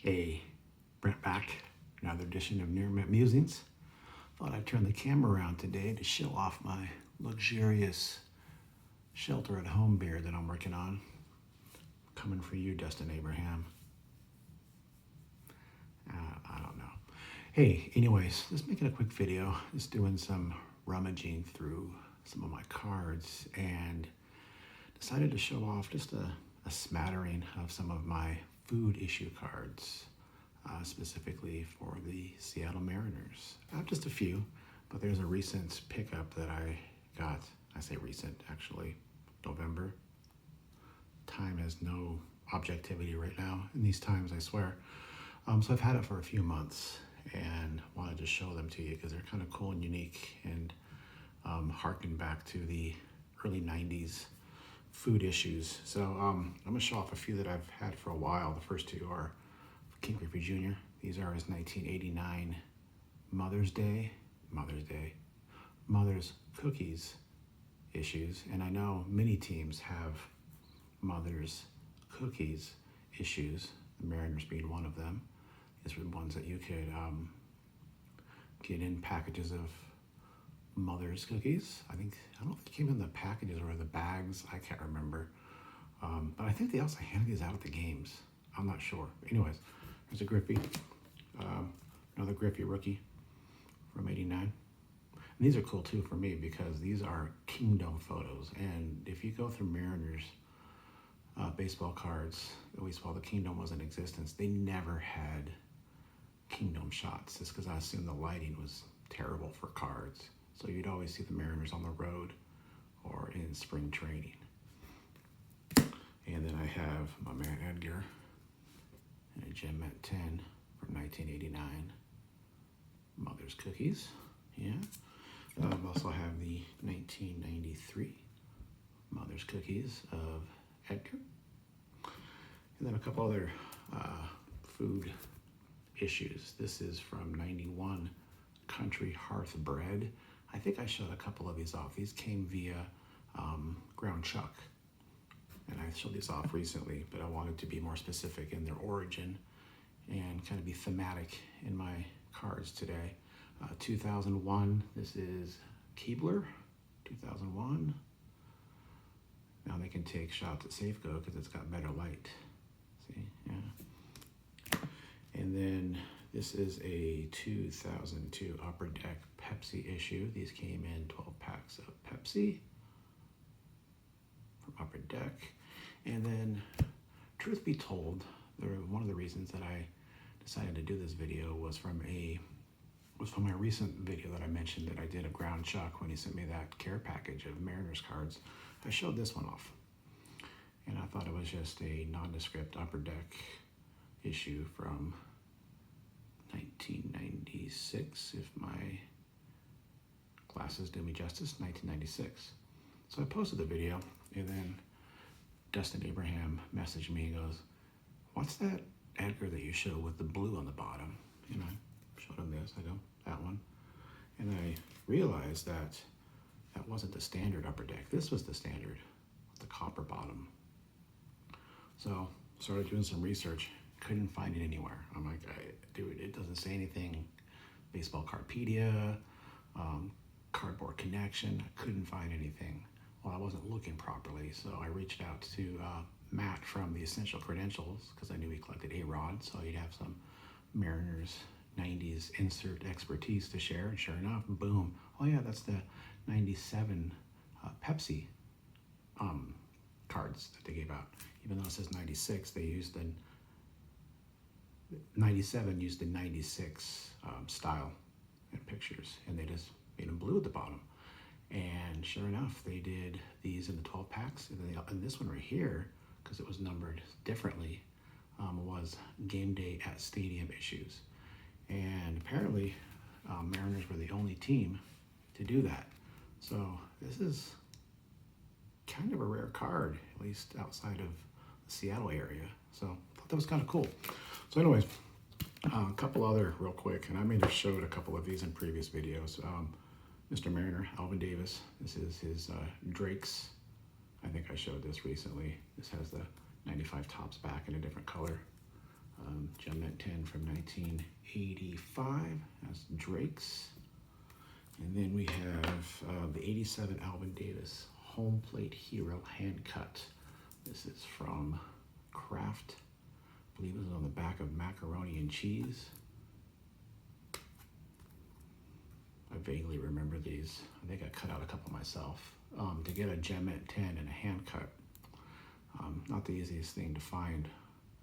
Hey, Brent back. Another edition of Near Mint Musings. Thought I'd turn the camera around today to show off my luxurious shelter at home beer that I'm working on. Coming for you, Dustin Abraham. I don't know. Hey, anyways, just making a quick video. Just doing some rummaging through some of my cards and decided to show off just a smattering of some of my food issue cards. Specifically for the Seattle Mariners. Just a few, but there's a recent pickup that I got. I say recent, actually, November. Time has no objectivity right now in these times, I swear. So I've had it for a few months and wanted to show them to you because they're kind of cool and unique and harken back to the early 90s food issues. So I'm going to show off a few that I've had for a while. The first two are King Griffey Jr. These are his 1989 Mother's Cookies issues. And I know many teams have Mother's Cookies issues, the Mariners being one of them. These were ones that you could get in packages of Mother's Cookies. I don't know if they came in the packages or the bags. I can't remember. But I think they also handed these out at the games. I'm not sure. Anyways, there's a Griffey, another Griffey rookie from '89. And these are cool too for me because these are Kingdom photos. And if you go through Mariners baseball cards, at least while the Kingdom was in existence, they never had Kingdom shots. Just because I assume the lighting was terrible for cards. So you'd always see the Mariners on the road or in spring training. And then I have my man Edgar and a Gem Mint 10 from 1989. Mother's Cookies, yeah. I also have the 1993 Mother's Cookies of Edgar. And then a couple other food issues. This is from 91 Country Hearth Bread. I think I showed a couple of these off. These came via Ground Chuck. And I showed these off recently, but I wanted to be more specific in their origin and kind of be thematic in my cards today. 2001, this is Keebler, 2001. Now they can take shots at Safeco because it's got better light. See, yeah. And then this is a 2002 Upper Deck Pepsi issue. These came in 12 packs of Pepsi from Upper Deck. And then, truth be told, one of the reasons that I decided to do this video was from my recent video that I mentioned that I did of Ground Chuck when he sent me that care package of Mariners cards. I showed this one off, and I thought it was just a nondescript Upper Deck issue from 1996, if my glasses do me justice, 1996. So I posted the video, and then Dustin Abraham messaged me and goes, "What's that Edgar that you showed with the blue on the bottom?" And I showed him this. I go, "That one." And I realized that wasn't the standard Upper Deck. This was the standard with the copper bottom. So started doing some research. Couldn't find it anywhere. I'm like, dude, it doesn't say anything. Baseball Cardpedia, Cardboard Connection. I couldn't find anything. Well, I wasn't looking properly, so I reached out to Matt from the Essential Credentials because I knew he collected A-Rod, so he'd have some Mariners 90s insert expertise to share. And sure enough, boom. Oh yeah, that's the 97 Pepsi cards that they gave out. Even though it says 96, they used the 97 used the 96 style and pictures, and they just made them blue at the bottom. And sure enough, they did these in the 12 packs. And this one right here, because it was numbered differently, was Game Day at Stadium issues. And apparently, Mariners were the only team to do that. So this is kind of a rare card, at least outside of the Seattle area. So I thought that was kind of cool. So anyways, a couple other real quick, and I may have showed a couple of these in previous videos. Mr. Mariner, Alvin Davis. This is his Drake's. I think I showed this recently. This has the 95 tops back in a different color. Gem Mint 10 from 1985. That's Drake's. And then we have the 87 Alvin Davis Home Plate Hero Hand Cut. This is from Kraft. I believe it was on the back of Macaroni and Cheese. I vaguely remember these. I think I cut out a couple myself. To get a Gem Mint 10 and a hand cut, not the easiest thing to find,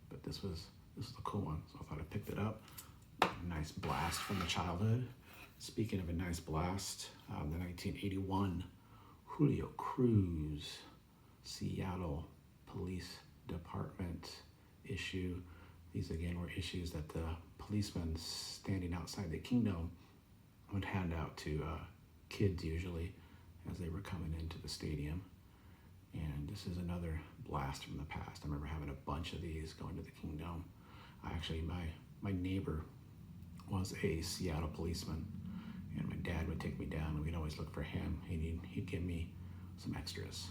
but this was a cool one, so I thought I picked it up. A nice blast from the childhood. Speaking of a nice blast, the 1981 Julio Cruz Seattle Police Department issue. These again were issues that the policemen standing outside the kingdom would hand out to kids usually as they were coming into the stadium. And this is another blast from the past. I remember having a bunch of these going to the kingdom. My neighbor was a Seattle policeman, and my dad would take me down, and we'd always look for him. He'd give me some extras.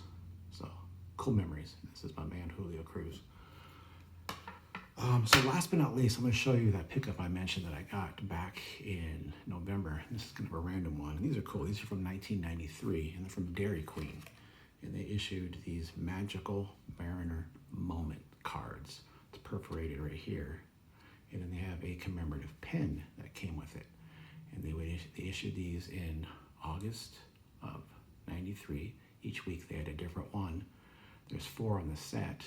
So cool memories. This is my man Julio Cruz. So last but not least, I'm going to show you that pickup I mentioned that I got back in November. This is kind of a random one. And these are cool. These are from 1993, and they're from Dairy Queen. And they issued these Magical Mariner Moment cards. It's perforated right here. And then they have a commemorative pin that came with it. And they issued these in August of 93. Each week they had a different one. There's 4 on the set.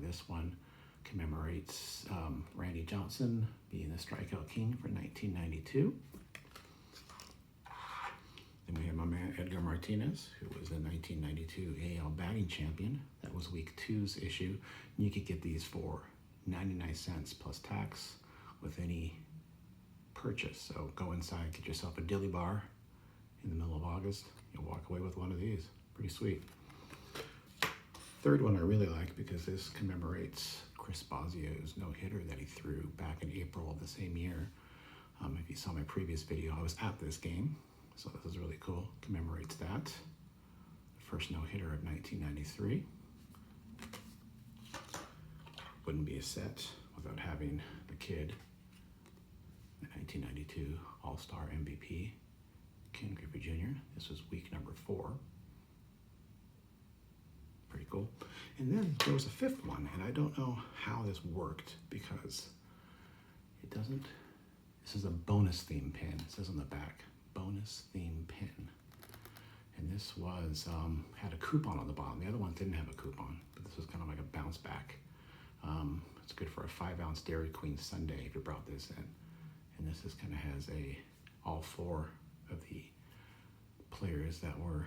This one commemorates Randy Johnson being the strikeout king for 1992. Then we have my man Edgar Martinez, who was the 1992 AL batting champion. That was week 2's issue. And you could get these for 99 cents plus tax with any purchase. So go inside, get yourself a dilly bar in the middle of August. You'll walk away with one of these. Pretty sweet. Third one I really like because this commemorates Chris Bosio's no-hitter that he threw back in April of the same year. If you saw my previous video, I was at this game, so this is really cool. Commemorates that. The first no-hitter of 1993. Wouldn't be a set without having the kid, the 1992 All-Star MVP, Ken Griffey Jr. This was week number 4. Pretty cool. And then there was a 5th one, and I don't know how this worked because it doesn't. This is a bonus theme pin. It says on the back, bonus theme pin. And this was, had a coupon on the bottom. The other one didn't have a coupon, but this was kind of like a bounce back. It's good for a 5-ounce Dairy Queen sundae if you brought this in. And this is kind of has all 4 of the players that were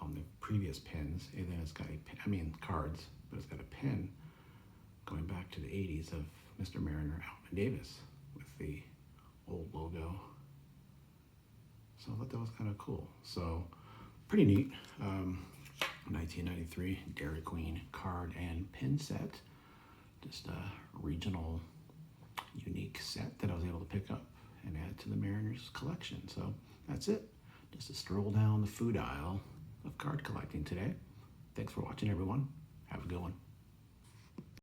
on the previous pins, and then it's got cards, but it's got a pin going back to the 80s of Mr. Mariner Alvin Davis with the old logo. So I thought that was kind of cool. So pretty neat. 1993 Dairy Queen card and pin set. Just a regional unique set that I was able to pick up and add to the Mariners collection. So that's it. Just a stroll down the food aisle of card collecting today. Thanks for watching, everyone. Have a good one.